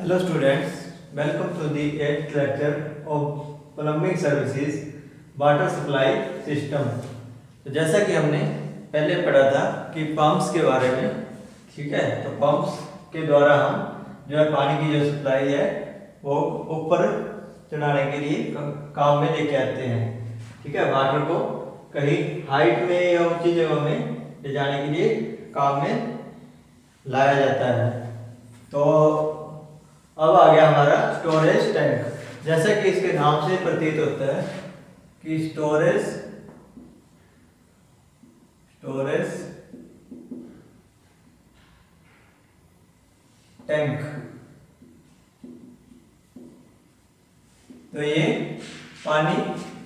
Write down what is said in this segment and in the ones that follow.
Hello students, welcome to the 8th lecture of plumbing services water supply system. तो जैसा कि हमने पहले पढ़ा था कि पंप्स के बारे में, ठीक है। तो पंप्स के द्वारा हम जो है पानी की जो सप्लाई है वो ऊपर चढ़ाने के लिए काम में लेके आते हैं, ठीक है। वाटर को कहीं हाइट में या ऊंची जगह में ले जाने के लिए काम में लाया जाता है। तो अब आ गया हमारा स्टोरेज टैंक। जैसा कि इसके नाम से प्रतीत होता है कि स्टोरेज टैंक, तो ये पानी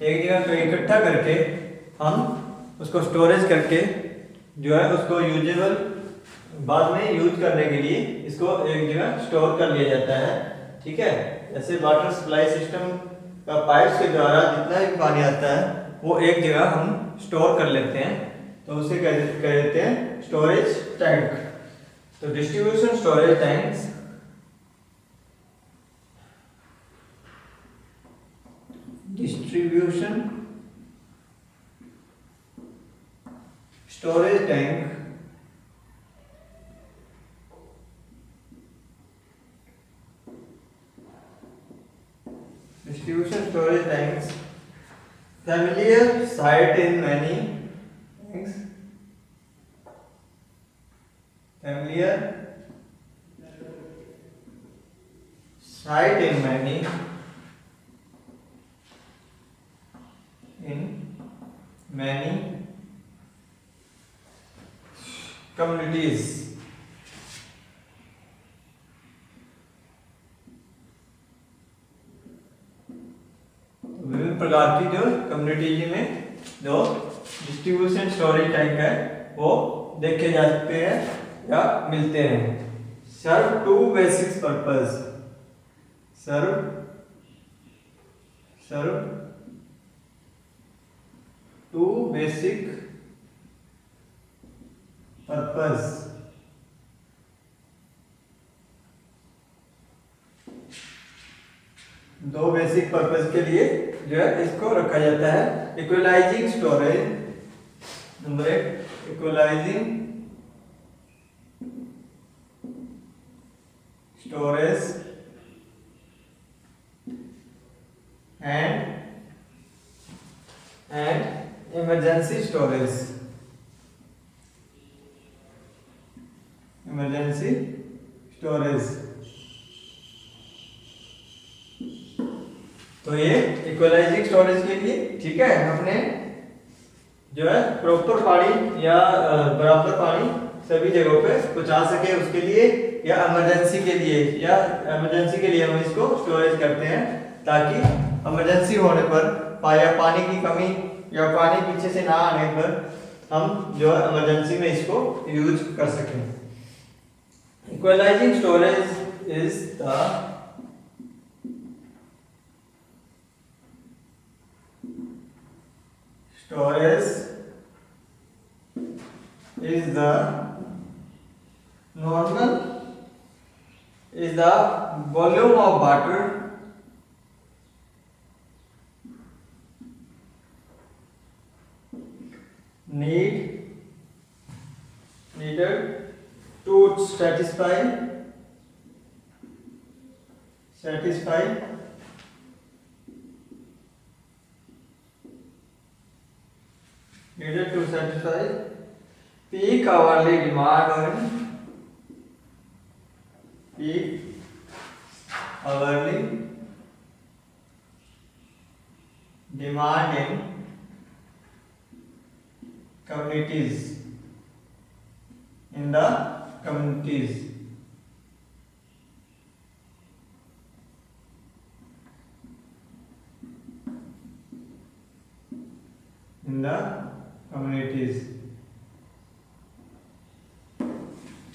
एक जगह पे इकट्ठा करके हम उसको स्टोरेज करके जो है उसको यूजेबल बाद में यूज करने के लिए इसको एक जगह स्टोर कर लिया जाता है, ठीक है। जैसे वाटर सप्लाई सिस्टम का पाइप्स के द्वारा जितना भी पानी आता है वो एक जगह हम स्टोर कर लेते हैं, तो उसे कह देते हैं स्टोरेज टैंक। तो distribution storage tanks storage tank distribution storage tanks, familiar sight in many tanks, communities। विभिन्न प्रकार की जो कम्युनिटीज में जो डिस्ट्रीब्यूशन स्टोरेज टैंक है वो देखे जा सकते हैं या मिलते हैं। Serve two basic purpose, two basic purpose. दो बेसिक पर्पस के लिए जो है इसको रखा जाता है। Equalising storage, number 1 equalising storage and emergency storage. तो ये इक्वलाइजिंग स्टोरेज के लिए, ठीक है, अपने जो है प्रॉपर पानी या बराबर पानी सभी जगहों पे पहुंचा सके उसके लिए, या इमरजेंसी के लिए हम इसको स्टोरेज करते हैं, ताकि इमरजेंसी होने पर या पानी की कमी या पानी पीछे से ना आने पर हम जो है इमरजेंसी में इसको यूज कर सकें। Equalising storage is the volume of water needed to satisfy peak hourly demand in communities, in the communities।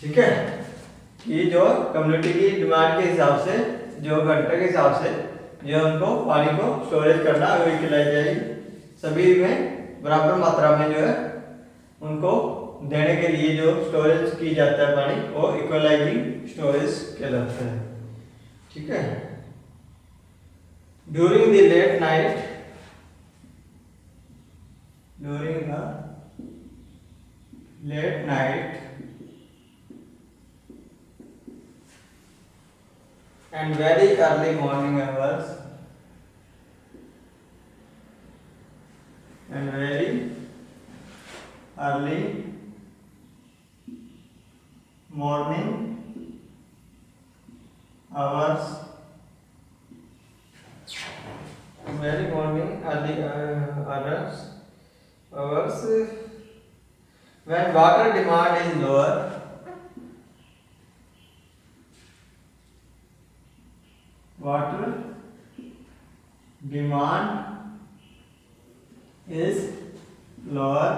ठीक है, कि जो कम्युनिटी की डिमांड के हिसाब से, जो घंटे के हिसाब से जो उनको पानी को स्टोरेज करना यूटिलाइज सभी में बराबर मात्रा में जो है उनको देने के लिए जो स्टोरेज की जाता है पानी वो इक्वलाइजिंग स्टोरेज कहलाता है। ठीक है। During the late night, during the late night and very early morning hours, and very early morning hours, very morning early hours when water demand is lower, water demand is lower,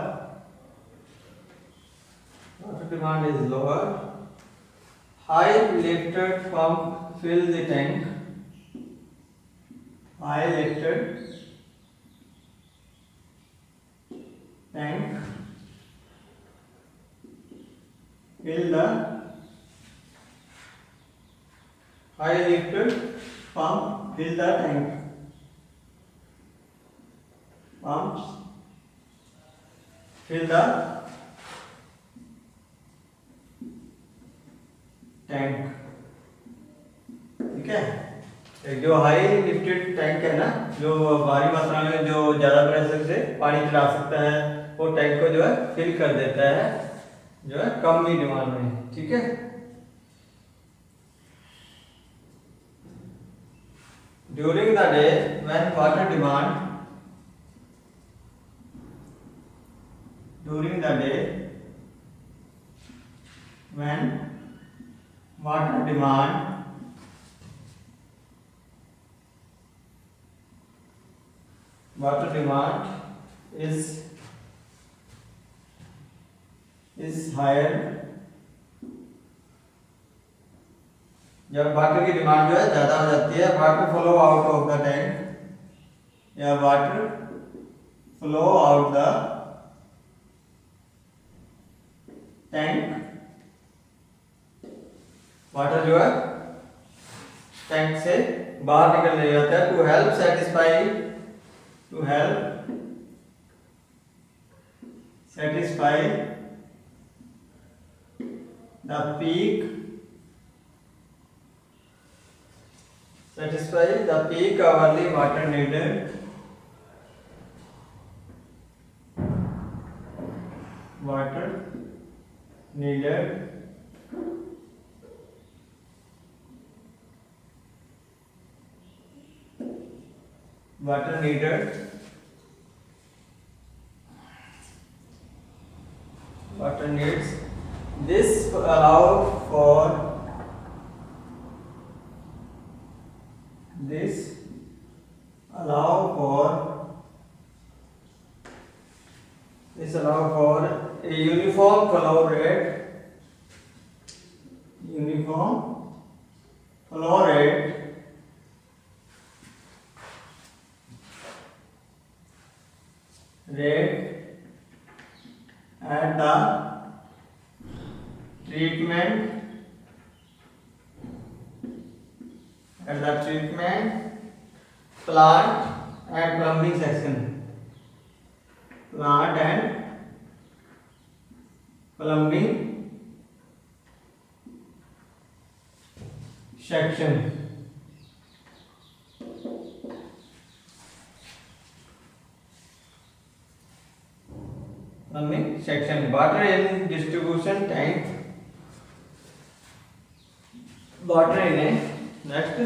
water demand is lower, high lifted pump fill the tank, high lifted tank fill the high lifted pump fill the tank, pumps fill the tank. ठीक है, एक जो high lifted tank है ना, जो भारी मात्रा में जो ज्यादा प्रेशर से पानी चला सकता है, वो टैंक को जो है फिल कर देता है, जो है कम ही डिमांड में। ठीक है, during the day when water demand, during the day when water demand is higher, जब वाटर की डिमांड जो है ज्यादा हो जाती है, water flow out of the tank या water flow out the tank, water जो है टैंक से बाहर निकल नहीं जाता है। To help satisfy the peak hourly water needed, water needed water needs, this allow for a uniform flow rate, at the treatment plant and plumbing section, section, water in distribution tank, water in a next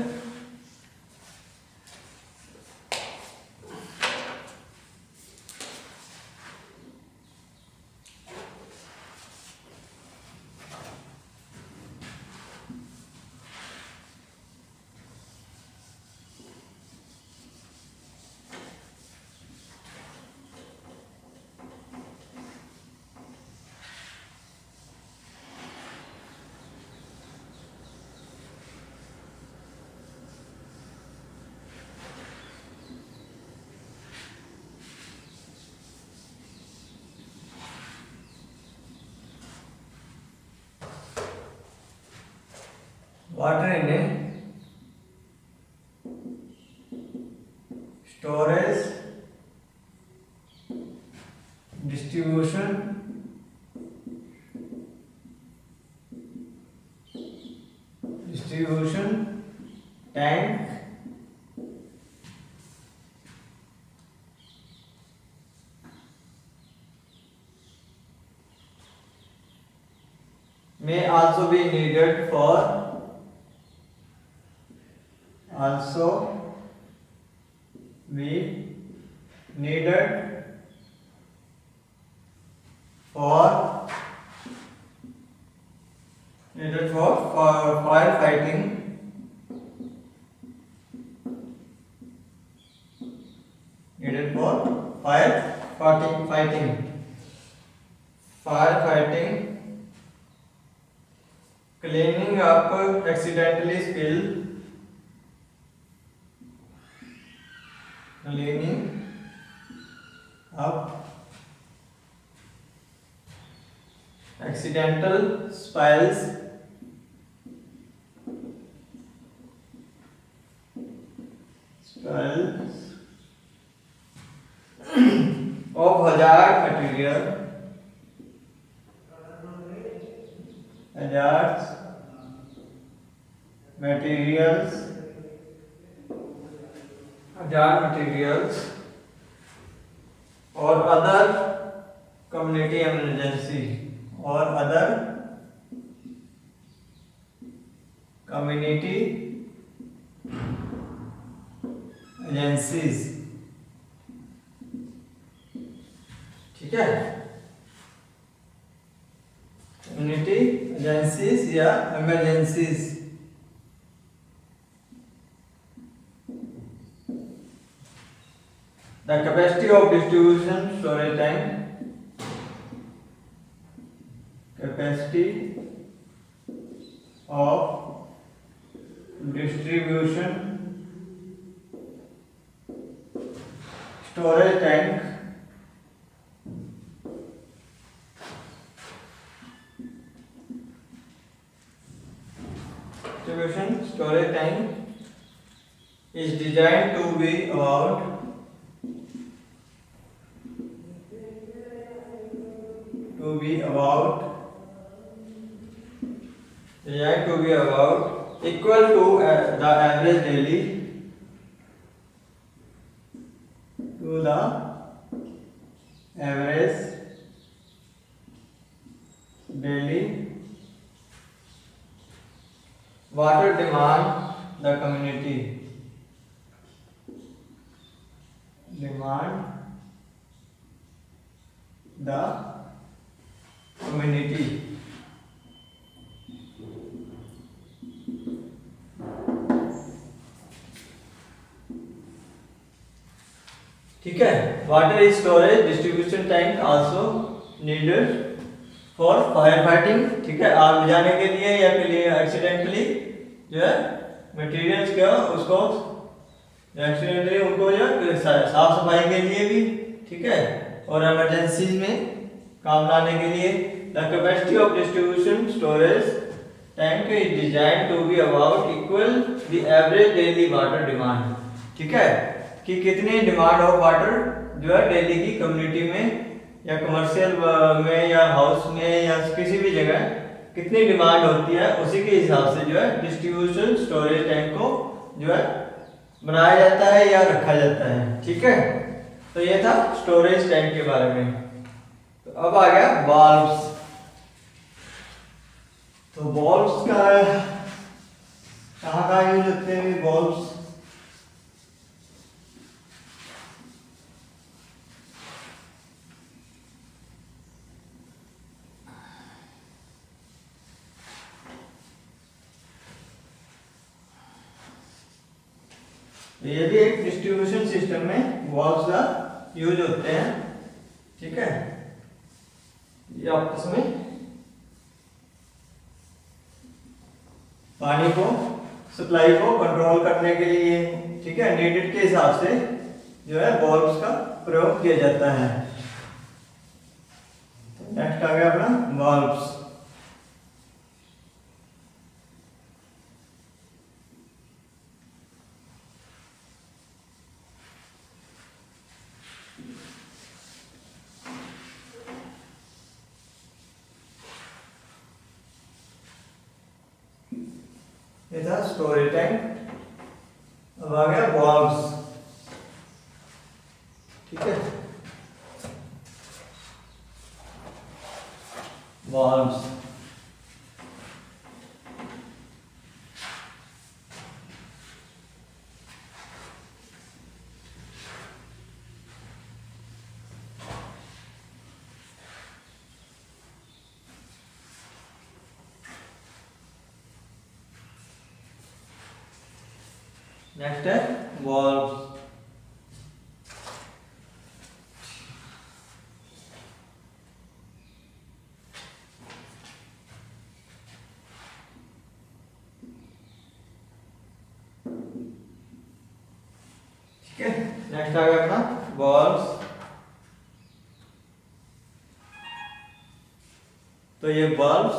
water in a storage distribution tank may also be needed for firefighting cleaning up accidentally spilled accidental spills of hazard materials or other community emergency agencies. ठीक है, community agencies या emergencies. The capacity of distribution storage tank, capacity of distribution storage tank is designed to be about equal to the average daily water demand the community ठीक है। Water storage distribution tank also needed for fire fighting. ठीक है, आग बुझाने के लिए या के लिए एक्सीडेंटली जो है मटेरियल्स क्या उसको एक्सीडेंटली उनको जो साफ सफाई के लिए भी, ठीक है, और इमरजेंसी में काम लाने के लिए। The capacity of distribution storage tank is design to be about equal the average daily water demand. ठीक है, कि कितनी डिमांड ऑफ वाटर जो है डेली की कम्युनिटी में या कमर्शियल में या हाउस में या किसी भी जगह कितनी डिमांड होती है, उसी के हिसाब से जो है डिस्ट्रीब्यूशन स्टोरेज टैंक को जो है बनाया जाता है या रखा जाता है। ठीक है, तो ये था स्टोरेज टैंक के बारे में। तो अब आ गया वाल्व्स। तो वाल्व्स का कहाँ यूज होते हैं वाल्व्स? ये भी एक डिस्ट्रीब्यूशन सिस्टम में वाल्व्स का यूज होते हैं। ठीक है, ये आपस में पानी को सप्लाई को कंट्रोल करने के लिए, ठीक है, नीडेड के हिसाब से जो है वाल्व्स का प्रयोग किया जाता है। नेक्स्ट आ गया अपना वाल्व्स। ये था स्टोरेज टैंक। अब आ गया वाल्व्स। ठीक है, वाल्व्स। नेक्स्ट है वाल्व्स। ठीक है, नेक्स्ट आ गया अपना वाल्व्स। तो ये वाल्व्स,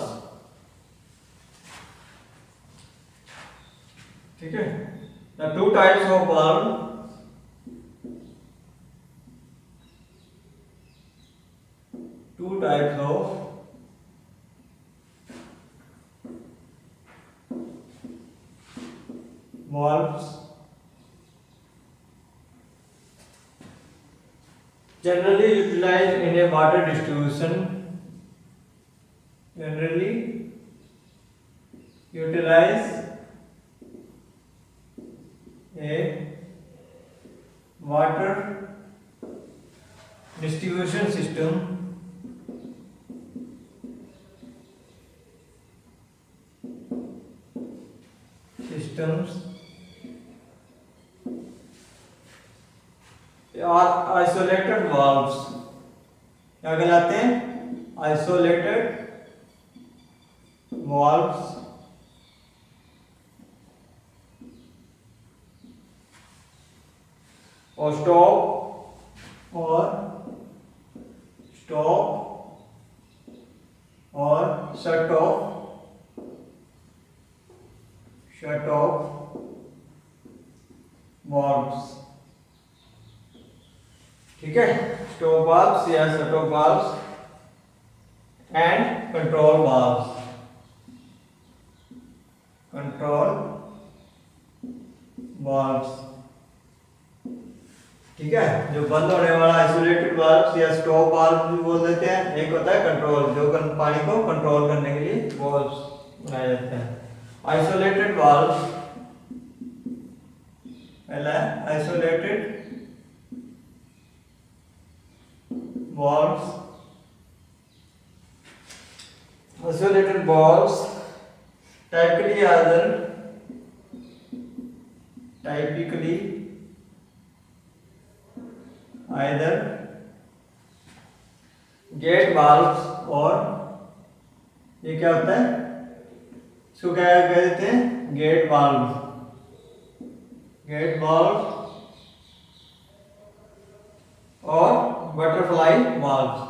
ठीक है। The two types of valve, two types of valves generally utilized in a water distribution. Generally utilize a water distribution system systems are isolated valves। क्या कहलाते हैं? Isolated valves और स्टॉप और शट ऑफ valves। ठीक है, stop valves या shut off valves and control valves। ठीक है, जो बंद होने वाला आइसोलेटेड वाल्व या स्टॉप वाल्व भी बोल देते हैं। एक होता है कंट्रोल, जो पानी को कंट्रोल करने के लिए वाल्व्स बनाए जाते हैं। आइसोलेटेड वाल्व पहला है isolated valves. Isolated valves typically either gate valves और ये क्या होता है, इसको क्या कहते हैं? गेट वाल्व और बटरफ्लाई वाल्व्स।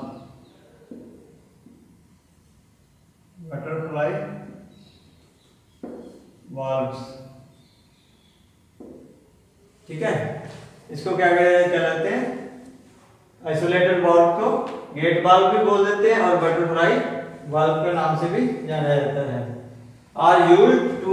ठीक है, इसको क्या कहलाते हैं? आइसोलेटेड वाल्व को गेट वाल्व भी बोल देते हैं और बटरफ्लाई वाल्व के नाम से भी जाना जाता है। Are used to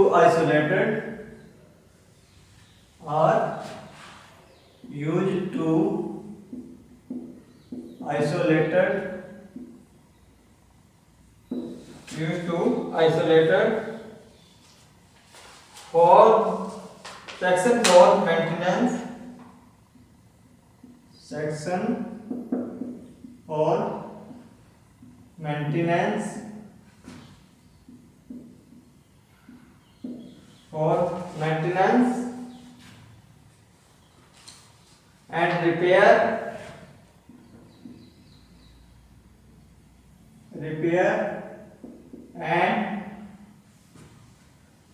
isolated for section for maintenance and repair and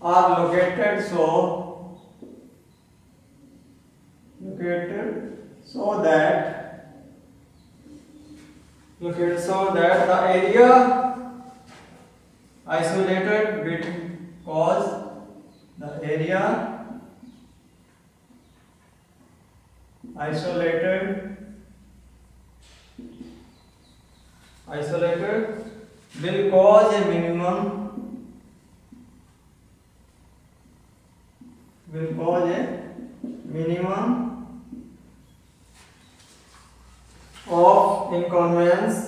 are located so that the area isolated because the area isolated will cause a minimum will cause a minimum of inconvenience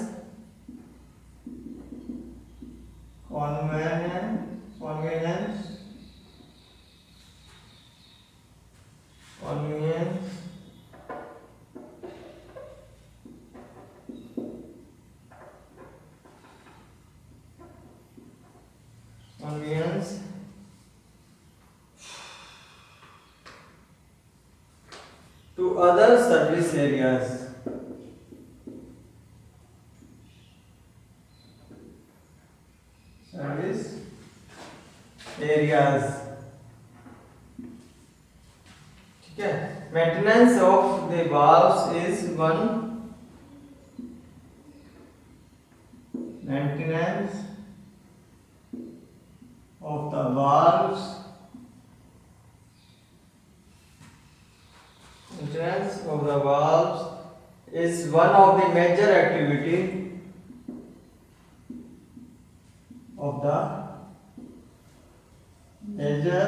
to other service areas. ठीक है, maintenance of the valves is one maintenance of the valves maintenance of the valves is one of the major activity of the major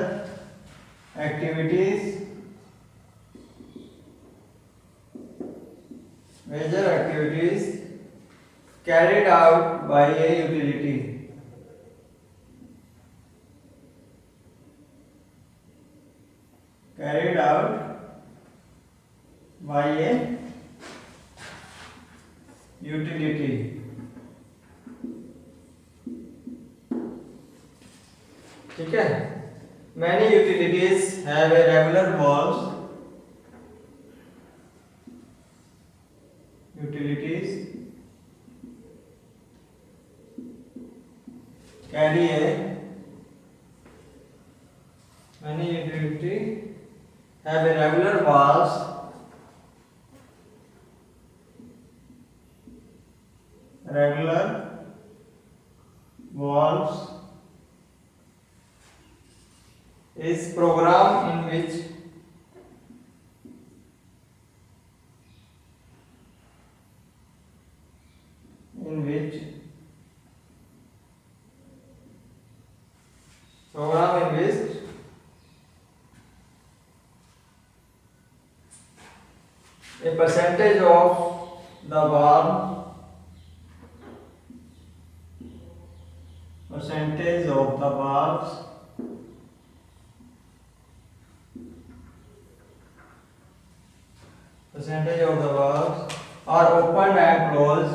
activities carried out by a utility. Carried out by a utility. ठीक है, many utilities have a regular valves. Utilities carry a many utility have a regular valves is program in which a percentage of the valve percentage of the valves are opened and closed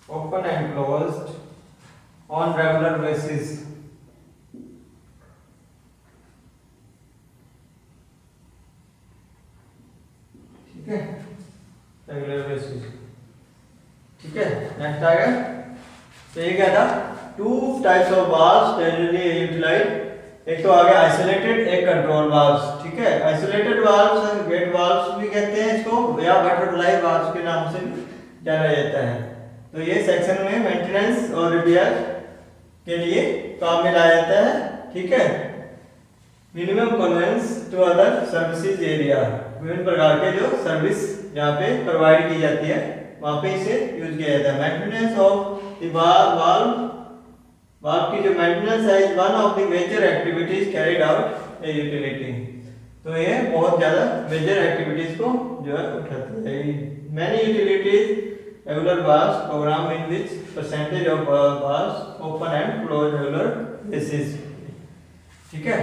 open and closed on regular basis. ठीक है, regular basis. ठीक है, next आ गया. तो ये क्या था, two types of valves generally utilize. एक तो आ गया आइसोलेटेड, एक कंट्रोल वाल्व्स. ठीक है, आइसोलेटेड वाल्व्स गेट वाल्व्स भी कहते हैं इसको, या बटरफ्लाई वाल्व्स के नाम से जाना जाता है. तो ये सेक्शन में मेंटेनेंस और रिपेयर के लिए काम में लाया जाता है. ठीक है, minimum convenience to other services area. विभिन्न प्रकार के जो सर्विस यहाँ पे प्रोवाइड की जाती है वहाँ पे इसे यूज किया जाता है. मेंटेनेंस ऑफ द वाल्व की जो मेंटेनेंस है is one of the major activities carried out a utility. तो ये बहुत ज्यादा मेजर एक्टिविटीज को जो है उठाती है. Many utilities regular valves program in which percentage of valves open and close regular basis. ठीक है,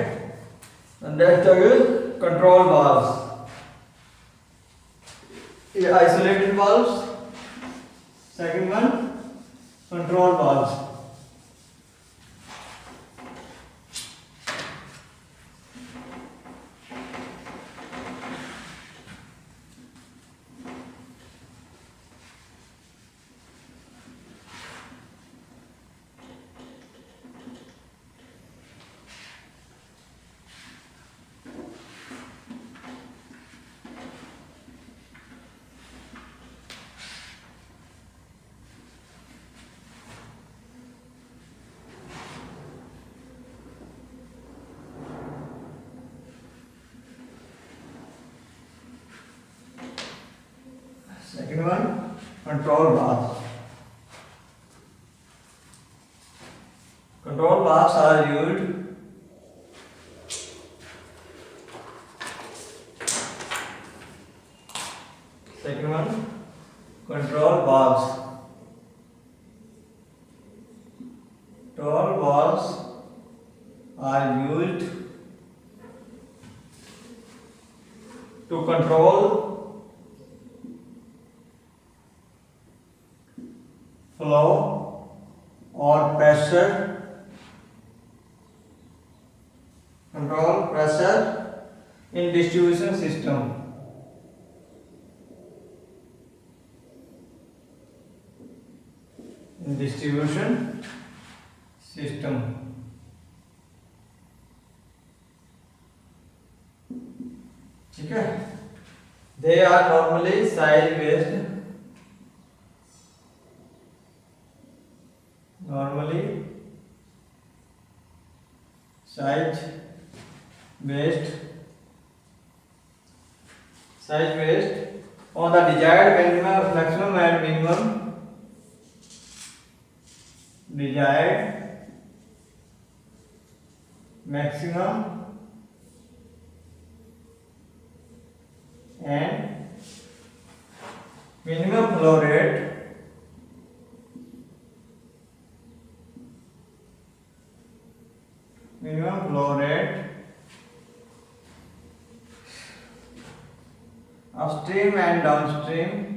and next is control valves. ये isolated valves. Second one control valves. Second one, control valve. control valves are used second one, control valves. Control valves are used to control flow or pressure, control pressure in distribution system. In distribution system. ठीक है, they are normally size based, normally size based on the desired minimum, maximum and minimum, desired maximum and minimum flow rate upstream and downstream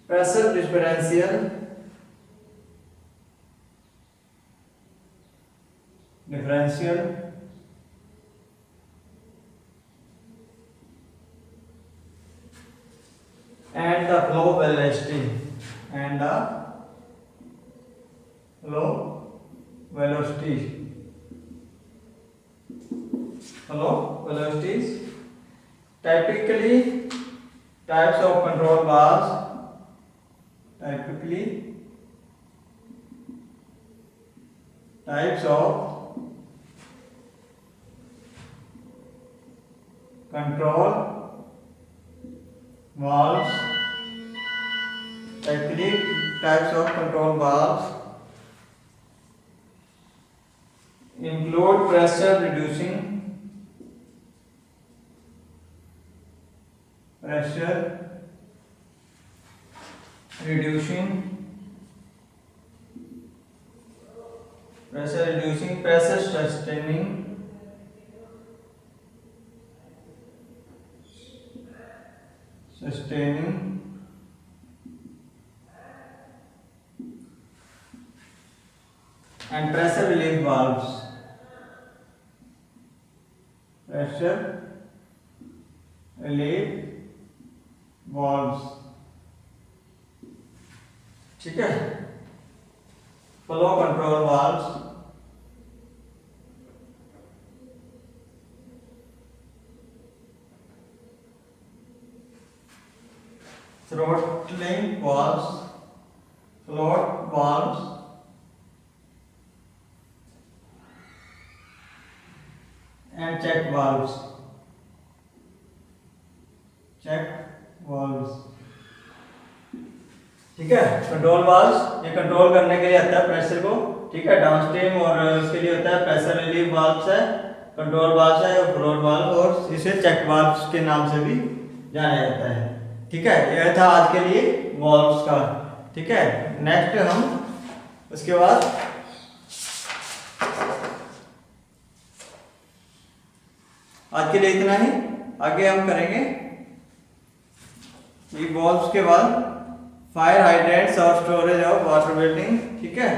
pressure differential and the flow velocity velocities. Typically types of control valves, types of control valves, include pressure reducing, pressure sustaining and pressure relief valves. ठीक है, flow control valves, throttling valves, float valves, and check valves. ठीक है, control valves ये control करने के लिए आता है प्रेशर को, ठीक है, डाउनस्ट्रीम और उसके लिए होता है प्रेशर रिलीफ वाल्व्स है, कंट्रोल वाल्व्स है, फ्लोट वाल्व और इसे चेक वाल्व्स के नाम से भी जाना जाता है। ठीक है, यह था आज के लिए वाल्व्स का। ठीक है, नेक्स्ट हम उसके बाद आज के लिए इतना ही, आगे हम करेंगे ये वाल्व्स के बाद फायर हाइड्रेंट्स और स्टोरेज ऑफ वाटर बिल्डिंग। ठीक है।